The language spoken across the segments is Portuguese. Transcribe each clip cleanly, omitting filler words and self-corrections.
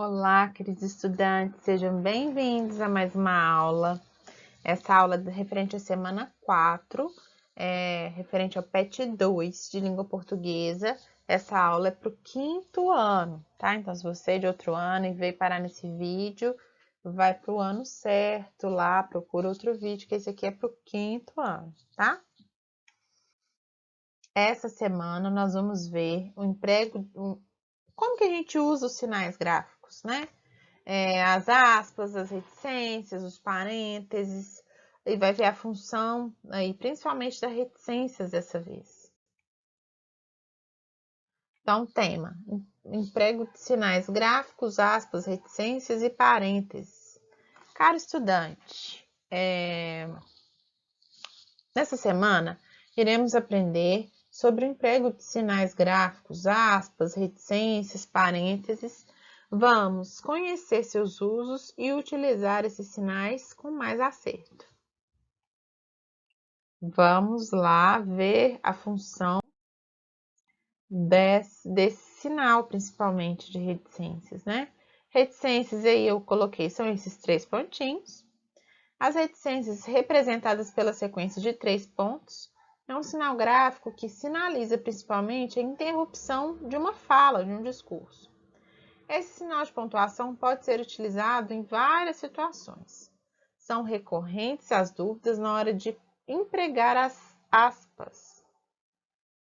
Olá, queridos estudantes, sejam bem-vindos a mais uma aula. Essa aula é referente à semana 4, referente ao PET 2 de língua portuguesa. Essa aula é para o 5º ano, tá? Então, se você é de outro ano e veio parar nesse vídeo, vai para o ano certo lá, procura outro vídeo, que esse aqui é para o 5º ano, tá? Essa semana nós vamos ver o emprego, como que a gente usa os sinais gráficos, né? As aspas, as reticências, os parênteses, e vai ver a função aí, principalmente das reticências dessa vez. Então, tema: emprego de sinais gráficos, aspas, reticências e parênteses. Caro estudante, nessa semana iremos aprender sobre o emprego de sinais gráficos, aspas, reticências, parênteses. Vamos conhecer seus usos e utilizar esses sinais com mais acerto. Vamos lá ver a função desse sinal, principalmente de reticências, né? Reticências aí eu coloquei, são esses 3 pontinhos. As reticências representadas pela sequência de 3 pontos é um sinal gráfico que sinaliza principalmente a interrupção de uma fala, de um discurso. Esse sinal de pontuação pode ser utilizado em várias situações. São recorrentes as dúvidas na hora de empregar as aspas.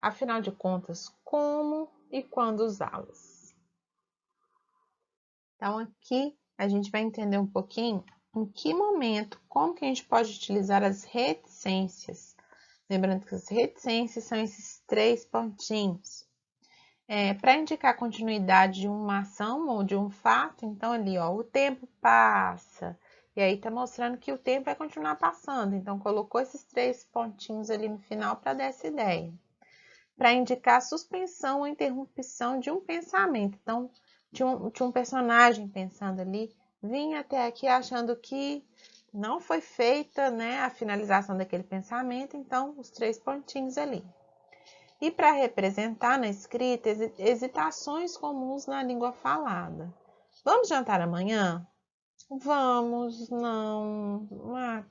Afinal de contas, como e quando usá-las? Então, aqui a gente vai entender um pouquinho em que momento, como que a gente pode utilizar as reticências. Lembrando que as reticências são esses 3 pontinhos. Para indicar a continuidade de uma ação ou de um fato, então ali, ó, o tempo passa, e aí tá mostrando que o tempo vai continuar passando, então colocou esses 3 pontinhos ali no final para dar essa ideia. Para indicar a suspensão ou interrupção de um pensamento, então tinha um personagem pensando ali, vinha até aqui achando que não foi feita, né, a finalização daquele pensamento, então os 3 pontinhos ali. E para representar na escrita hesitações comuns na língua falada. Vamos jantar amanhã? Vamos, não.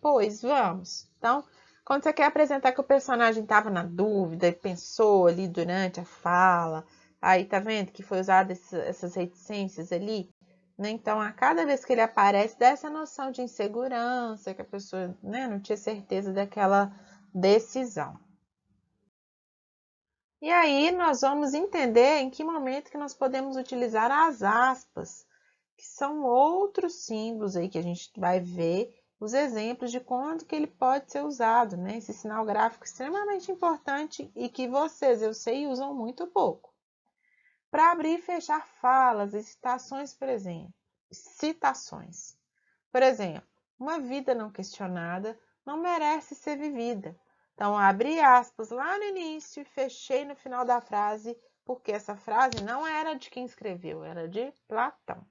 Pois, vamos. Então, quando você quer apresentar que o personagem estava na dúvida e pensou ali durante a fala, aí tá vendo que foi usado essas reticências ali? Né? Então, a cada vez que ele aparece, dá essa noção de insegurança, que a pessoa, né, não tinha certeza daquela decisão. E aí nós vamos entender em que momento que nós podemos utilizar as aspas, que são outros símbolos aí que a gente vai ver os exemplos de quando que ele pode ser usado, né? Esse sinal gráfico extremamente importante e que vocês, eu sei, usam muito pouco. Para abrir e fechar falas e citações, por exemplo. Citações. Por exemplo, uma vida não questionada não merece ser vivida. Então, abri aspas lá no início e fechei no final da frase, porque essa frase não era de quem escreveu, era de Platão.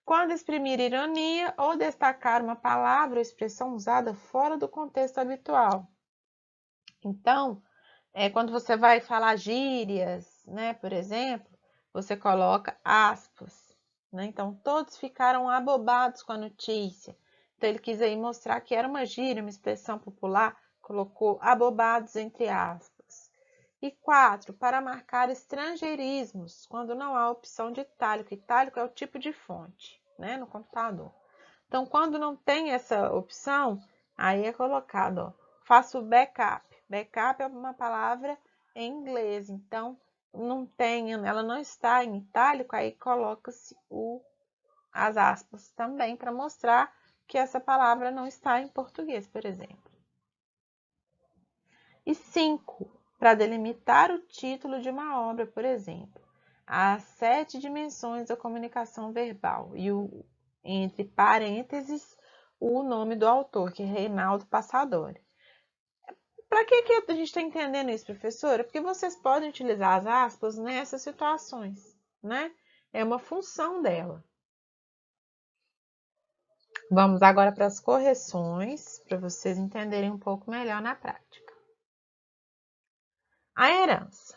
Quando exprimir ironia ou destacar uma palavra ou expressão usada fora do contexto habitual. Então, quando você vai falar gírias, né, por exemplo, você coloca aspas. Né? Então, todos ficaram abobados com a notícia. Então, ele quis aí mostrar que era uma gíria, uma expressão popular, colocou abobados entre aspas. E 4, para marcar estrangeirismos, quando não há opção de itálico. Itálico é o tipo de fonte, né, no computador. Então, quando não tem essa opção, aí é colocado, ó, faço backup. Backup é uma palavra em inglês, então não tem, ela não está em itálico, aí coloca-se as aspas também para mostrar que essa palavra não está em português, por exemplo. E 5, para delimitar o título de uma obra, por exemplo. Há 7 dimensões da comunicação verbal e entre parênteses o nome do autor, que é Reinaldo Passadori. Para que a gente está entendendo isso, professora? Porque vocês podem utilizar as aspas nessas situações, né? É uma função dela. Vamos agora para as correções, para vocês entenderem um pouco melhor na prática. A herança.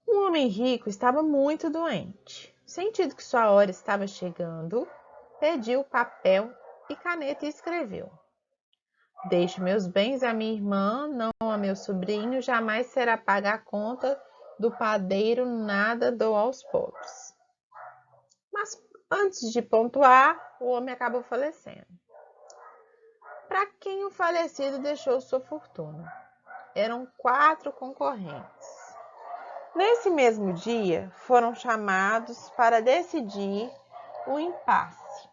Um homem rico estava muito doente. Sentindo que sua hora estava chegando, pediu papel e caneta e escreveu: Deixo meus bens à minha irmã, não a meu sobrinho, jamais será paga a conta do padeiro, nada dou aos pobres. Mas antes de pontuar, o homem acabou falecendo. Para quem o falecido deixou sua fortuna? Eram 4 concorrentes. Nesse mesmo dia, foram chamados para decidir o impasse.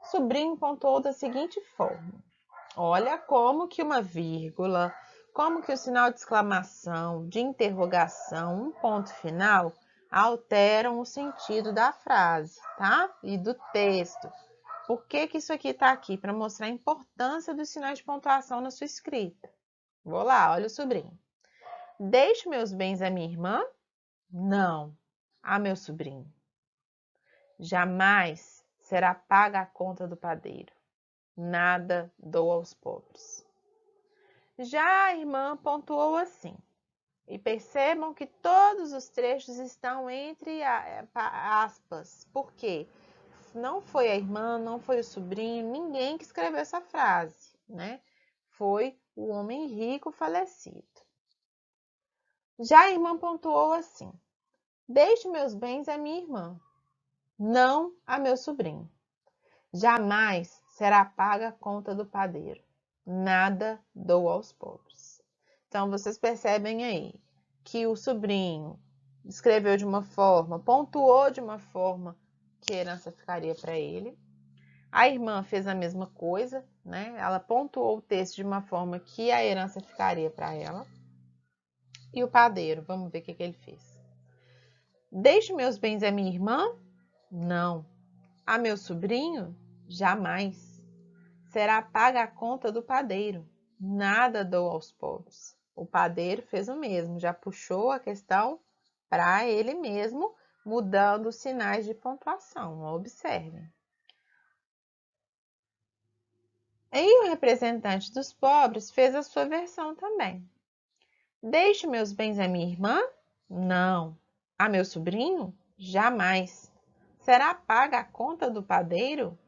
O sobrinho pontuou da seguinte forma: olha como que uma vírgula, como que o sinal de exclamação, de interrogação, um ponto final, alteram o sentido da frase, tá? E do texto. Por que que isso aqui está aqui? Para mostrar a importância dos sinais de pontuação na sua escrita. Vou lá, olha o sobrinho. Deixo meus bens à minha irmã? Não, a meu sobrinho. Jamais será paga a conta do padeiro. Nada dou aos pobres. Já a irmã pontuou assim. E percebam que todos os trechos estão entre aspas. Por quê? Não foi a irmã, não foi o sobrinho, ninguém que escreveu essa frase, né? Foi o homem rico falecido. Já a irmã pontuou assim: Deixe meus bens à minha irmã, não a meu sobrinho. Jamais será paga a conta do padeiro. Nada dou aos pobres. Então, vocês percebem aí que o sobrinho escreveu de uma forma, pontuou de uma forma que a herança ficaria para ele. A irmã fez a mesma coisa, né? Ela pontuou o texto de uma forma que a herança ficaria para ela. E o padeiro, vamos ver o que ele fez. Deixo meus bens à minha irmã? Não. A meu sobrinho? Jamais. Será paga a conta do padeiro. Nada dou aos pobres. O padeiro fez o mesmo, já puxou a questão para ele mesmo, mudando os sinais de pontuação. Observem. E o representante dos pobres fez a sua versão também. Deixo meus bens à minha irmã? Não. A meu sobrinho? Jamais. Será paga a conta do padeiro?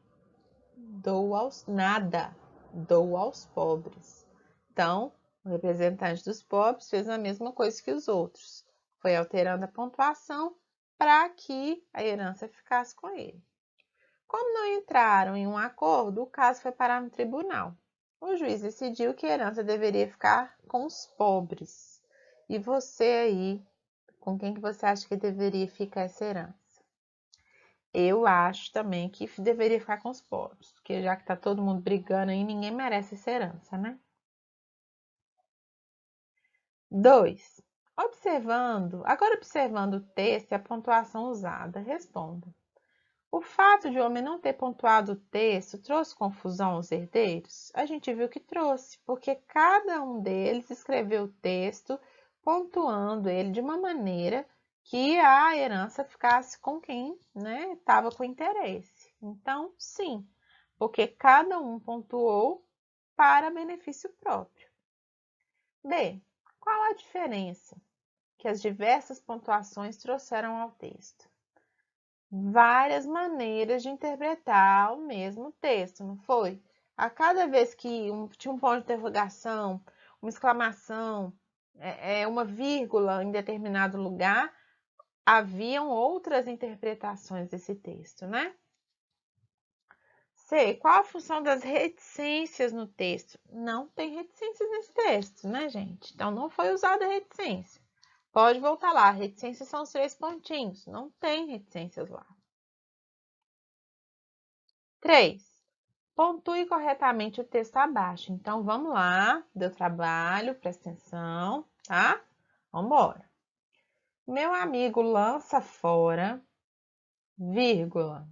Dou aos nada, dou aos pobres. Então, o representante dos pobres fez a mesma coisa que os outros. Foi alterando a pontuação para que a herança ficasse com ele. Como não entraram em um acordo, o caso foi parar no tribunal. O juiz decidiu que a herança deveria ficar com os pobres. E você aí, com quem que você acha que deveria ficar essa herança? Eu acho também que deveria ficar com os pobres, porque já que tá todo mundo brigando aí, ninguém merece essa herança, né? 2. Agora observando o texto e a pontuação usada, responda. O fato de o homem não ter pontuado o texto trouxe confusão aos herdeiros? A gente viu que trouxe, porque cada um deles escreveu o texto pontuando ele de uma maneira que a herança ficasse com quem, né, estava com interesse. Então, sim, porque cada um pontuou para benefício próprio. B. Qual a diferença que as diversas pontuações trouxeram ao texto? Várias maneiras de interpretar o mesmo texto, não foi? A cada vez que tinha um ponto de interrogação, uma exclamação, uma vírgula em determinado lugar, haviam outras interpretações desse texto, né? C. Qual a função das reticências no texto? Não tem reticências nesse texto, né, gente? Então, não foi usada reticência. Pode voltar lá. Reticências são os 3 pontinhos. Não tem reticências lá. 3. Pontue corretamente o texto abaixo. Então, vamos lá. Deu trabalho, presta atenção, tá? Vamos embora. Meu amigo lança fora, vírgula,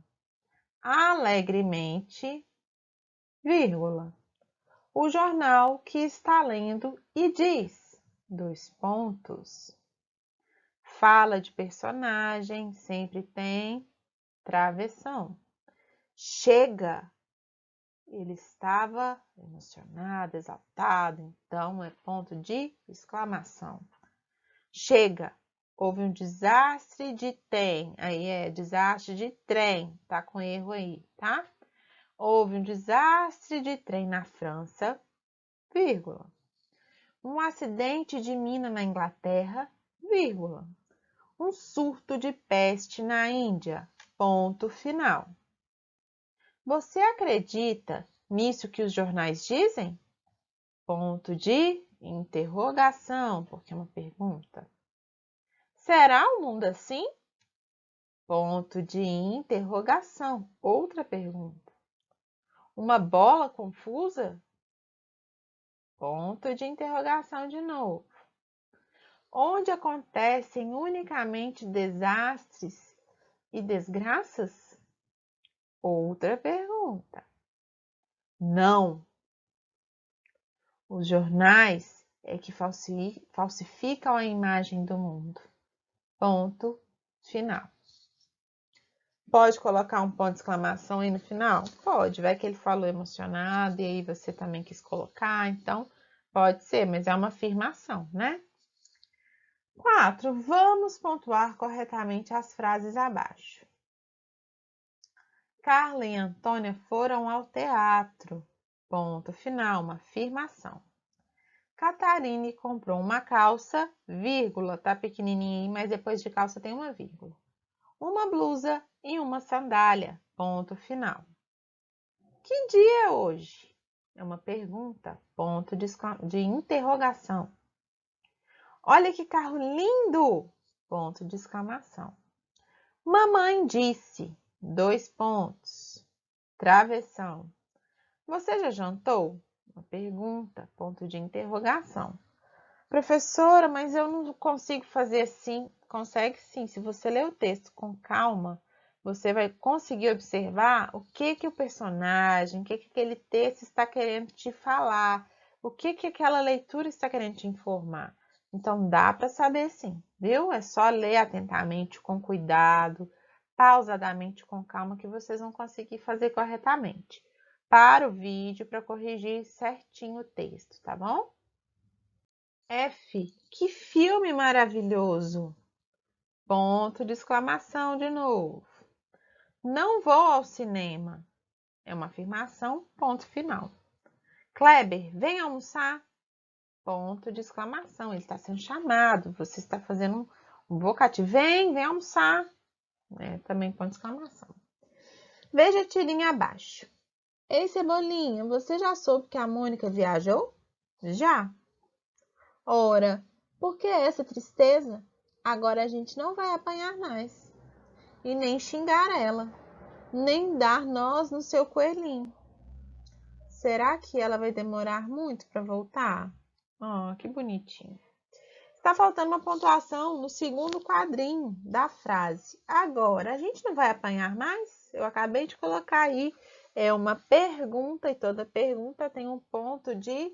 alegremente, vírgula, o jornal que está lendo e diz, 2 pontos. Fala de personagem, sempre tem travessão. Chega. Ele estava emocionado, exaltado, então é ponto de exclamação. Chega, Houve um desastre de trem. Aí é desastre de trem. Tá com erro aí, tá? Houve um desastre de trem na França, vírgula. Um acidente de mina na Inglaterra, vírgula. Um surto de peste na Índia, ponto final. Você acredita nisso que os jornais dizem? Ponto de interrogação, porque é uma pergunta. Será o mundo assim? Ponto de interrogação, outra pergunta. Uma bola confusa? Ponto de interrogação de novo. Onde acontecem unicamente desastres e desgraças? Outra pergunta. Não. Os jornais é que falsificam a imagem do mundo. Ponto final. Pode colocar um ponto de exclamação aí no final? Pode, vai que ele falou emocionado e aí você também quis colocar, então pode ser, mas é uma afirmação, né? 4. Vamos pontuar corretamente as frases abaixo. Carla e Antônia foram ao teatro. Ponto final, uma afirmação. Catarine comprou uma calça, vírgula, tá pequenininha aí, mas depois de calça tem uma vírgula. Uma blusa e uma sandália, ponto final. Que dia é hoje? É uma pergunta, ponto de interrogação. Olha que carro lindo! Ponto de exclamação. Mamãe disse, 2 pontos. Travessão. Você já jantou? Uma pergunta, ponto de interrogação. Professora, mas eu não consigo fazer assim. Consegue sim, se você ler o texto com calma, você vai conseguir observar o que o personagem, o que aquele texto está querendo te falar, o que aquela leitura está querendo te informar. Então, dá para saber sim, viu? É só ler atentamente, com cuidado, pausadamente, com calma, que vocês vão conseguir fazer corretamente. Para o vídeo para corrigir certinho o texto, tá bom? F, que filme maravilhoso! Ponto de exclamação de novo. Não vou ao cinema. É uma afirmação, ponto final. Kleber, vem almoçar. Ponto de exclamação. Ele está sendo chamado. Você está fazendo um vocativo. Vem almoçar. Também ponto de exclamação. Veja a tirinha abaixo. Ei, Cebolinha, você já soube que a Mônica viajou? Já. Ora, por que essa tristeza? Agora a gente não vai apanhar mais. E nem xingar ela, nem dar nós no seu coelhinho. Será que ela vai demorar muito para voltar? Oh, que bonitinho. Está faltando uma pontuação no segundo quadrinho da frase. Agora, a gente não vai apanhar mais? Eu acabei de colocar aí, é uma pergunta e toda pergunta tem um ponto de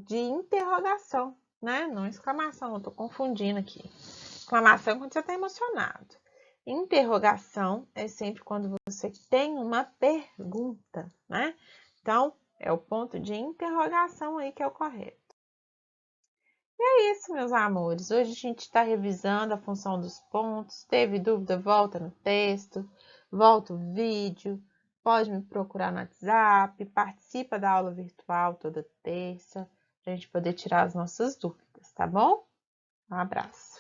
interrogação, né? Não exclamação, eu estou confundindo aqui. Exclamação é quando você está emocionado. Interrogação é sempre quando você tem uma pergunta, né? Então, é o ponto de interrogação aí que é o correto. E é isso, meus amores. Hoje a gente está revisando a função dos pontos. Teve dúvida? Volta no texto, volta o vídeo. Pode me procurar no WhatsApp, participa da aula virtual toda terça, para a gente poder tirar as nossas dúvidas, tá bom? Um abraço.